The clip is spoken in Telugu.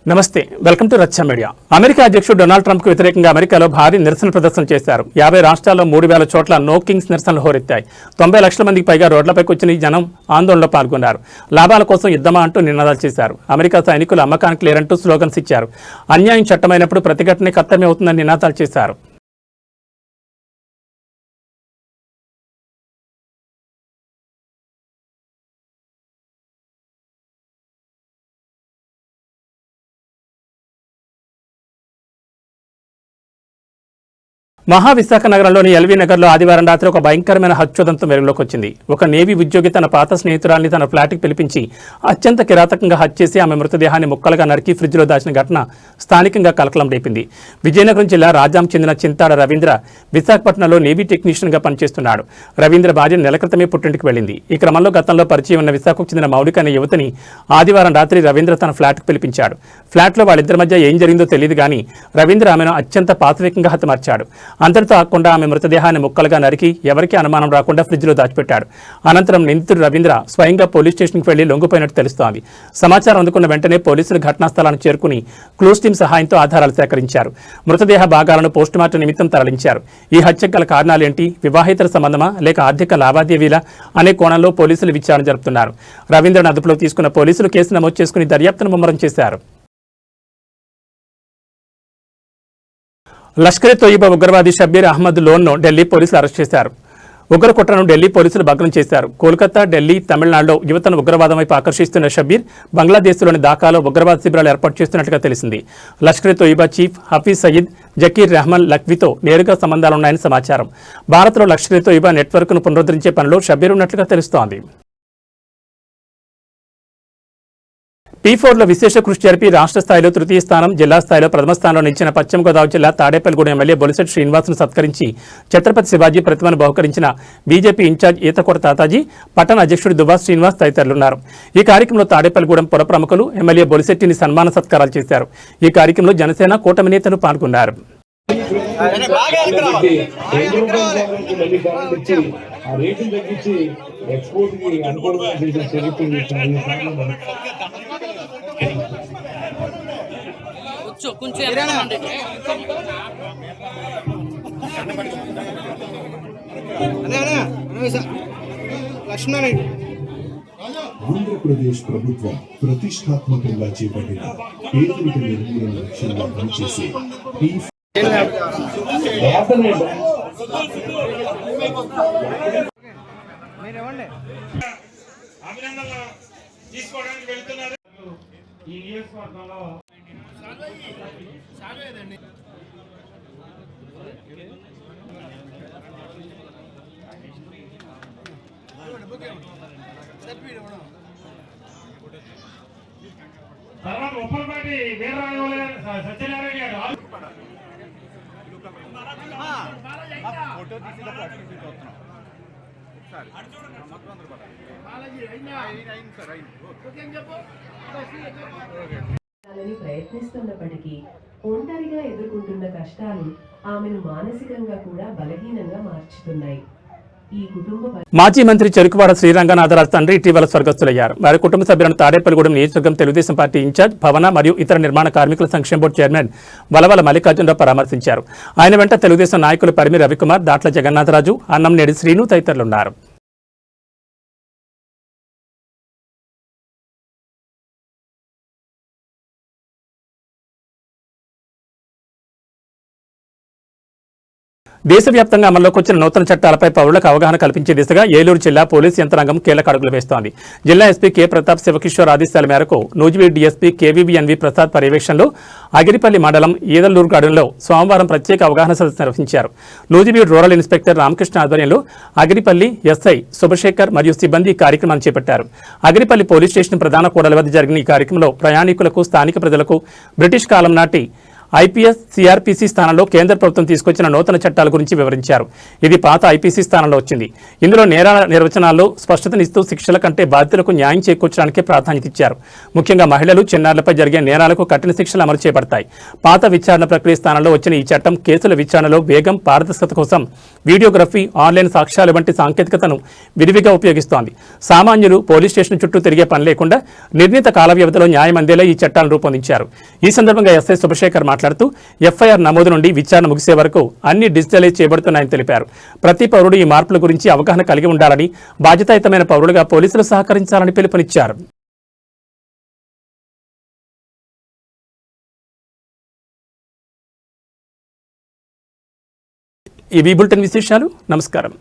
నమస్తే, వెల్కమ్ టు రచ్చ మీడియా. అమెరికా అధ్యక్షుడు డొనాల్డ్ ట్రంప్ కు వ్యతిరేకంగా అమెరికాలో భారీ నిరసన ప్రదర్శన చేశారు. 50 రాష్ట్రాల్లో 3000 చోట్ల నో కింగ్స్ నిరసనలు హోరెత్తాయి. 90 లక్షల మందికి పైగా రోడ్లపైకి వచ్చిన జనం ఆందోళనలో పాల్గొన్నారు. లాభాల కోసం యుద్ధమా అంటూ నినాదాలు చేశారు. అమెరికా సైనికులు అమ్మకానికి లేరంటూ స్లోగన్స్ ఇచ్చారు. అన్యాయం చట్టమైనప్పుడు ప్రతిఘటన కర్తవ్యం అవుతుందని నినాదాలు చేశారు. మహావిశాఖ నగరంలోని ఎల్వీ నగర్లో ఆదివారం రాత్రి ఒక భయంకరమైన హత్యోదంతం వెలుగులోకి వచ్చింది. ఒక నేవీ ఉద్యోగి తన పాత స్నేహితురాల్ని తన ఫ్లాట్కి పిలిపించి అత్యంత కిరాతకంగా హత్య చేసి ఆమె మృతదేహాన్ని ముక్కలుగా నరికి ఫ్రిడ్జ్లో దాచిన ఘటన స్థానికంగా కలకలం రేపింది. విజయనగరం జిల్లా రాజాం చెందిన చింతాడ రవీంద్ర విశాఖపట్నంలో నేవీ టెక్నీషియన్గా పనిచేస్తున్నాడు. రవీంద్ర భార్య నెల క్రితమే పుట్టింటికి వెళ్ళింది. ఈ క్రమంలో గతంలో పరిచయం ఉన్న విశాఖకు చెందిన మౌలిక అనే యువతిని ఆదివారం రాత్రి రవీంద్ర తన ఫ్లాట్కు పిలిపించాడు. ఫ్లాట్లో వాళ్ళిద్దరి మధ్య ఏం జరిగిందో తెలియదు కానీ రవీంద్ర ఆమెను అత్యంత పాశవికంగా హతమార్చాడు. అంతటితో ఆకుండా ఆమె మృతదేహాన్ని ముక్కలుగా నరికి ఎవరికీ అనుమానం రాకుండా ఫ్రిడ్జ్లో దాచిపెట్టాడు. అనంతరం నిందితుడు రవీంద్ర స్వయంగా పోలీస్ స్టేషన్కి వెళ్లి లొంగిపోయినట్టు తెలుస్తోంది. సమాచారం అందుకున్న వెంటనే పోలీసులు ఘటనా స్థలానికి చేరుకుని క్లూస్ టీం సహాయంతో ఆధారాలు సేకరించారు. మృతదేహ భాగాలను పోస్టుమార్టం నిమిత్తం తరలించారు. ఈ హత్యకు గల కారణాలేంటి, వివాహేతర సంబంధమా లేక ఆర్థిక లావాదేవీలా అనే కోణంలో పోలీసులు విచారణ జరుపుతున్నారు. రవీంద్రను అదుపులో తీసుకున్న పోలీసులు కేసు నమోదు చేసుకుని దర్యాప్తును ముమ్మరం చేశారు. లష్కరే తోయిబా ఉగ్రవాది షబ్బీర్ అహ్మద్ లోన్ను ఢిల్లీ పోలీసులు అరెస్ట్ చేశారు. ఉగ్ర కుట్రను ఢిల్లీ పోలీసులు భగ్నం చేశారు. కోల్కతా, ఢిల్లీ, తమిళనాడులో యువతను ఉగ్రవాదం వైపు ఆకర్షిస్తున్న షబ్బీర్ బంగ్లాదేశ్లోని ఢాకాలో ఉగ్రవాద శిబిరాలు ఏర్పాటు చేస్తున్నట్టుగా తెలిసింది. లష్కరే తోయిబా చీఫ్ హఫీజ్ సయీద్ జకీర్ రెహమాన్ లఖ్వీతో నేరుగా సంబంధాలున్నాయని సమాచారం. భారత్లో లష్కరే తోయిబా నెట్వర్క్ను పునరుద్ధరించే పనిలో షబ్బీర్ ఉన్నట్లుగా తెలుస్తోంది. P4లో విశేష కృషి జరిపి రాష్ట్ర స్థాయిలో తృతీయ స్థానం, జిల్లా స్థాయిలో ప్రథమ స్థానంలో నిలిచిన పశ్చిమ గోదావరి జిల్లా తాడేపల్లిగూడెం ఎమ్మెల్యే బొలిశెట్టి శ్రీనివాస్ను సత్కరించి ఛత్రపతి శివాజీ ప్రతిమను బహుకరించిన బీజేపీ ఇన్ఛార్జ్ ఈతకోట తాతాజీ, పట్టణ అధ్యక్షుడు దువ్వా శ్రీనివాస్ తదితరులున్నారు. ఈ కార్యక్రమంలో తాడేపల్లిగూడెం పుర ప్రముఖులు ఎమ్మెల్యే బొలిశెట్టిని సన్మాన సత్కారాలు చేశారు. ఈ కార్యక్రమంలో జనసేన కూటమి నేతలు పాల్గొన్నారు. ఆంధ్రప్రదేశ్ ప్రభుత్వం ప్రతిష్టాత్మకంగా చేపట్టిన పేదరిక నిర్మూలన లక్ష్యంగా పనిచేసే అభినందనలు తీసుకోవడానికి వెళ్తున్నారు. ఈ నియోజకవర్గంలో తర్వాత ఉప్పలపాటి వీరరాఘవ సత్యనారాయణ గారు ప్రయత్నిస్తున్నప్పటికీ ఒంటరిగా ఎదుర్కొంటున్న కష్టాలు ఆమెను మానసికంగా కూడా బలహీనంగా మార్చుతున్నాయి. మాజీ మంత్రి చెరుకువాడ శ్రీరంగనాథరాజు తండ్రి ఇటీవల స్వర్గస్థులయ్యారు. వారి కుటుంబ సభ్యులను తాడేపల్లిగూడెం నియోజకవర్గం తెలుగుదేశం పార్టీ ఇన్ఛార్జ్, భవన మరియు ఇతర నిర్మాణ కార్మికుల సంక్షేమ బోర్డు చైర్మన్ వలవల మల్లికార్జునరావు పరామర్శించారు. ఆయన వెంట తెలుగుదేశం నాయకులు పరిమి రవికుమార్, దాట్ల జగన్నాథరాజు, అన్నంనేడి శ్రీను తదితరులున్నారు. దేశవ్యాప్తంగా అమల్లోకి వచ్చిన నూతన చట్టాలపై పౌరులకు అవగాహన కల్పించే దిశగా ఏలూరు జిల్లా పోలీసు యంత్రాంగం కీలక అడుగులు వేస్తోంది. జిల్లా ఎస్పీ కె ప్రతాప్ శివకిషోర్ ఆదేశాల మేరకు నూజివీడు డీఎస్పీ కేవీబీఎన్వి ప్రసాద్ పర్యవేక్షణలో అగిరిపల్లి మండలం ఈదల్లూరుగూడెంలో సోమవారం ప్రత్యేక అవగాహన సదస్సు నిర్వహించారు. నూజివీడు రూరల్ ఇన్స్పెక్టర్ రామకృష్ణ ఆధ్వర్యంలో అగిరిపల్లి ఎస్ఐ శుభశేఖర్ మరియు సిబ్బంది కార్యక్రమాన్ని చేపట్టారు. అగిరిపల్లి పోలీస్ స్టేషన్ ప్రధాన కూడలి వద్ద జరిగిన ఈ కార్యక్రమంలో ప్రయాణికులకు, స్థానిక ప్రజలకు బ్రిటిష్ కాలం నాటి ఐపీఎస్ సిఆర్పీసీ స్థానంలో కేంద్ర ప్రభుత్వం తీసుకొచ్చిన నూతన చట్టాల గురించి వివరించారు. ఇది పాత ఐపీసీ స్థానంలో వచ్చింది. ఇందులో నేరాల నిర్వచనాల్లో స్పష్టతనిస్తూ శిక్షల కంటే బాధితులకు న్యాయం చేకూర్చడానికే ప్రాధాన్యత ఇచ్చారు. ముఖ్యంగా మహిళలు, చిన్నారులపై జరిగే నేరాలకు కఠిన శిక్షలు అమలు చేపడతాయి. పాత విచారణ ప్రక్రియ స్థానంలో వచ్చిన ఈ చట్టం కేసుల విచారణలో వేగం, పారదర్శకత కోసం వీడియోగ్రఫీ, ఆన్లైన్ సాక్ష్యాలు వంటి సాంకేతికతను విరివిగా ఉపయోగిస్తోంది. సామాన్యులు పోలీస్ స్టేషన్ చుట్టూ తిరిగే పని లేకుండా నిర్ణీత కాల వ్యవధిలో న్యాయం అందేలా ఈ చట్టాలను రూపొందించారు. ఈ సందర్భంగా ఎస్ఐ శుభశేఖర్ మాట్లాడుతూ ఎఫ్ఐఆర్ నమోదు నుండి విచారణ ముగిసే వరకు అన్ని డిజిటలైజ్ చేయబడుతున్నాయని తెలిపారు. ప్రతి పౌరుడు ఈ మార్పుల గురించి అవగాహన కలిగి ఉండాలని, బాధ్యతాయుతమైన పౌరులుగా పోలీసులు సహకరించాలని పిలుపునిచ్చారు. ఈ బులెటిన్ విశేషాలు. నమస్కారం.